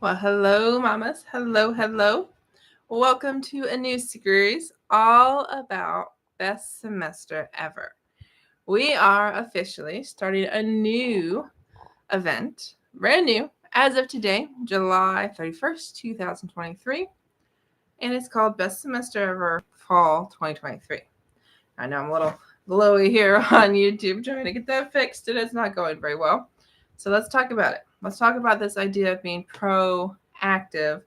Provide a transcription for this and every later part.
Well, hello, mamas. Hello, hello. Welcome to a new series all about best semester ever. We are officially starting a new event, brand new, as of today, July 31st, 2023, and it's called Best Semester Ever Fall 2023. I know I'm a little glowy here on YouTube trying to get that fixed, and it's not going very well. So let's talk about it. Let's talk about this idea of being proactive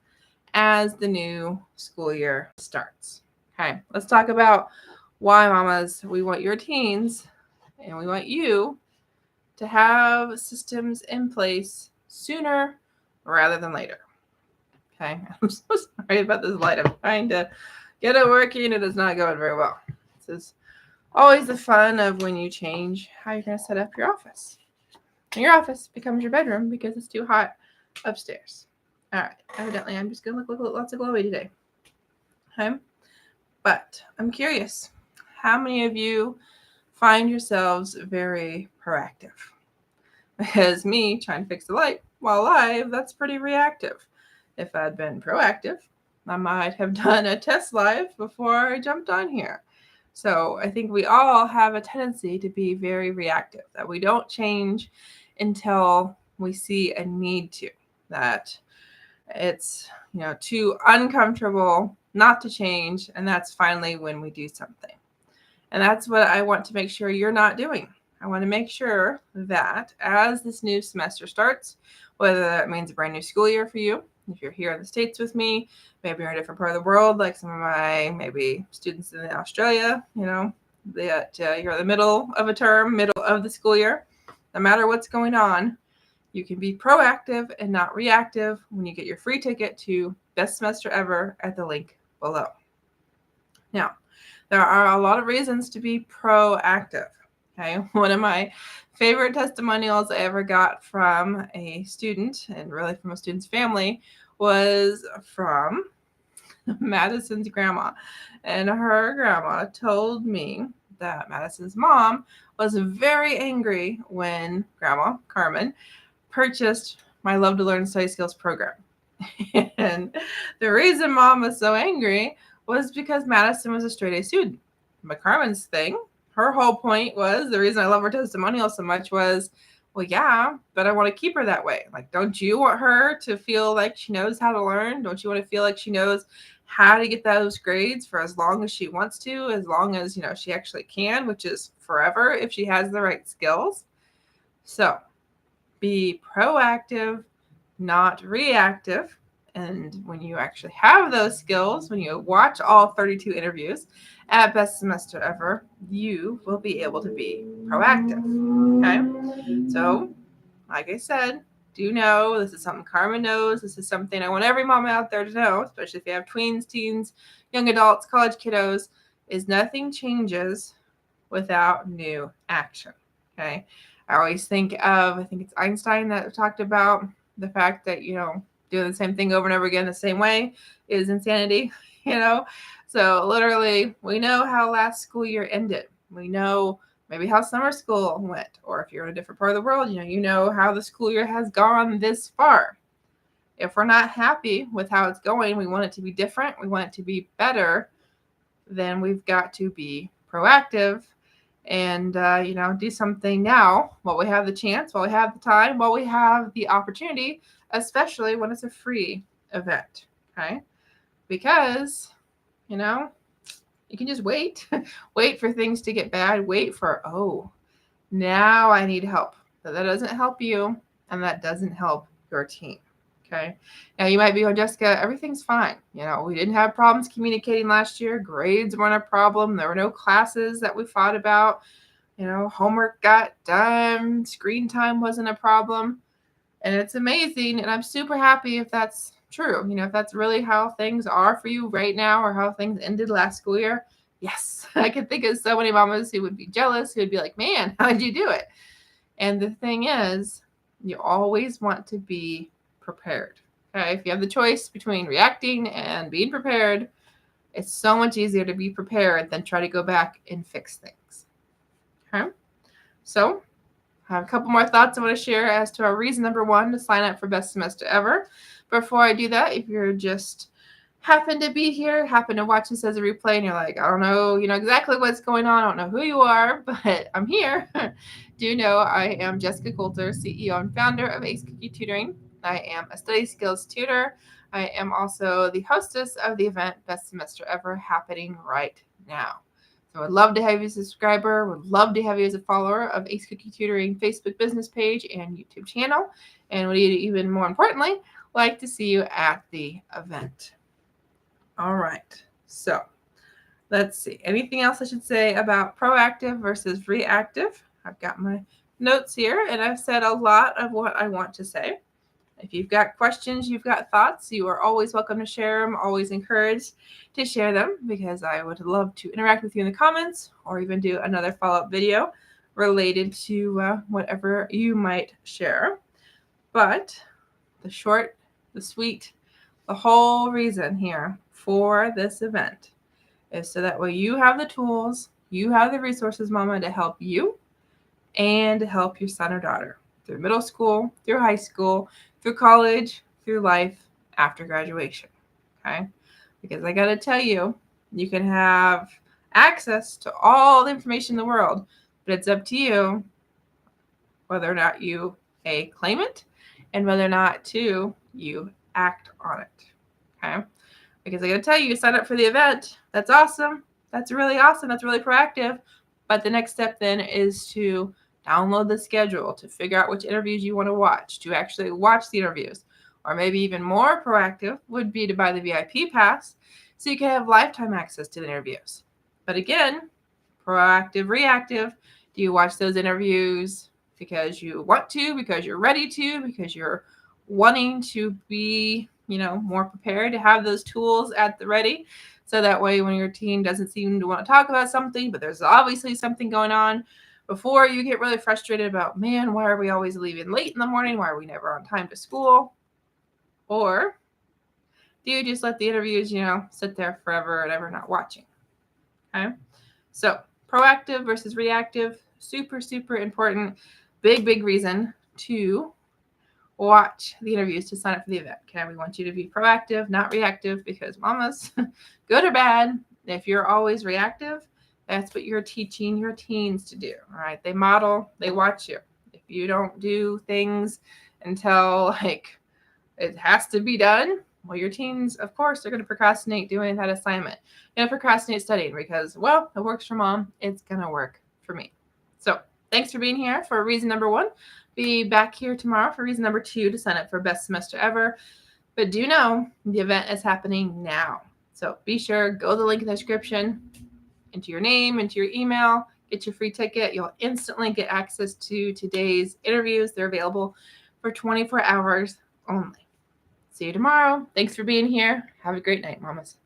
as the new school year starts. Okay, let's talk about why, mamas, we want your teens and we want you to have systems in place sooner rather than later. Okay, I'm so sorry about this light. I'm trying to get it working. It is not going very well. This is always the fun of when you change how you're going to set up your office. And your office becomes your bedroom because it's too hot upstairs. All right, evidently I'm just going to look lots of glowy today. Okay, but I'm curious, how many of you find yourselves very proactive? Because me trying to fix the light while live, that's pretty reactive. If I'd been proactive, I might have done a test live before I jumped on here. So I think we all have a tendency to be very reactive, that we don't change until we see a need to, that it's too uncomfortable not to change, and that's finally when we do something. And that's what I want to make sure you're not doing. I want to make sure that as this new semester starts, whether that means a brand new school year for you, if you're here in the States with me, maybe you're in a different part of the world, like some of my maybe students in Australia, that you're in the middle of a term, middle of the school year, no matter what's going on, you can be proactive and not reactive when you get your free ticket to Best Semester Ever at the link below. Now, there are a lot of reasons to be proactive. Okay, one of my favorite testimonials I ever got from a student, and really from a student's family, was from Madison's grandma. And her grandma told me that Madison's mom was very angry when Grandma Carmen purchased my Love to Learn Study Skills program. And the reason Mom was so angry was because Madison was a straight A student. But Carmen's thing, her whole point was, the reason I love her testimonial so much was, well, yeah, but I want to keep her that way. Like, don't you want her to feel like she knows how to learn? Don't you want to feel like she knows how to get those grades for as long as she wants to, as long as, she actually can, which is forever if she has the right skills? So be proactive, not reactive. And when you actually have those skills, when you watch all 32 interviews at Best Semester Ever, you will be able to be proactive. Okay? So, like I said, do know this is something Carmen knows. This is something I want every mom out there to know, especially if you have tweens, teens, young adults, college kiddos, is nothing changes without new action. Okay? I always think it's Einstein that talked about the fact that, doing the same thing over and over again the same way is insanity, So literally, we know how last school year ended. We know maybe how summer school went, or if you're in a different part of the world, you know how the school year has gone this far. If we're not happy with how it's going, we want it to be different, we want it to be better, then we've got to be proactive and do something now while we have the chance, while we have the time, while we have the opportunity, especially when it's a free event. Okay, because you can just wait for things to get bad, wait for, now I need help. But that doesn't help you, and that doesn't help your team. Okay, now you might be, Jessyka, everything's fine. We didn't have problems communicating last year. Grades weren't a problem. There were no classes that we fought about. Homework got done. Screen time wasn't a problem. And it's amazing. And I'm super happy if that's true. If that's really how things are for you right now, or how things ended last school year. Yes, I could think of so many mamas who would be jealous, who would be like, man, how'd you do it? And the thing is, you always want to be prepared. Okay, if you have the choice between reacting and being prepared, it's so much easier to be prepared than try to go back and fix things. Okay, so I have a couple more thoughts I want to share as to our reason number 1 to sign up for Best Semester Ever. Before I do that, if you're just happen to be here, happen to watch this as a replay, and you're like, I don't know, exactly what's going on. I don't know who you are, but I'm here. Do know I am Jessyka Coulter, CEO and founder of Ace Cookie Tutoring. I am a study skills tutor. I am also the hostess of the event Best Semester Ever happening right now. So I would love to have you as a subscriber. Would love to have you as a follower of Ace Cookie Tutoring Facebook business page and YouTube channel. And would even more importantly, like to see you at the event. All right. So let's see. Anything else I should say about proactive versus reactive? I've got my notes here, and I've said a lot of what I want to say. If you've got questions, you've got thoughts, you are always welcome to share them, always encouraged to share them, because I would love to interact with you in the comments or even do another follow-up video related to whatever you might share. But the short, the sweet, the whole reason here for this event is so that way you have the tools, you have the resources, Mama, to help you and to help your son or daughter through middle school, through high school, through college, through life after graduation. Okay? Because I got to tell you, you can have access to all the information in the world, but it's up to you whether or not you claim it and whether or not you act on it. Okay? Because I got to tell you, sign up for the event. That's awesome. That's really awesome. That's really proactive. But the next step then is to download the schedule, to figure out which interviews you want to watch, to actually watch the interviews. Or maybe even more proactive would be to buy the VIP pass so you can have lifetime access to the interviews. But again, proactive, reactive. Do you watch those interviews because you want to, because you're ready to, because you're wanting to be, more prepared, to have those tools at the ready? So that way when your teen doesn't seem to want to talk about something, but there's obviously something going on, before you get really frustrated about, man, why are we always leaving late in the morning? Why are we never on time to school? Or do you just let the interviews, sit there forever and ever not watching? Okay. So proactive versus reactive, super, super important. Big reason to watch the interviews to sign up for the event. Okay. We want you to be proactive, not reactive, because mamas, good or bad, if you're always reactive, that's what you're teaching your teens to do. All right. They model, they watch you. If you don't do things until it has to be done, well, your teens, of course, they're going to procrastinate doing that assignment. Procrastinate studying because, well, it works for mom. It's going to work for me. So thanks for being here for reason number 1. Be back here tomorrow for reason number 2 to sign up for Best Semester Ever. But do know the event is happening now. So be sure, go to the link in the description, enter your name, into your email, get your free ticket. You'll instantly get access to today's interviews. They're available for 24 hours only. See you tomorrow. Thanks for being here. Have a great night, mamas.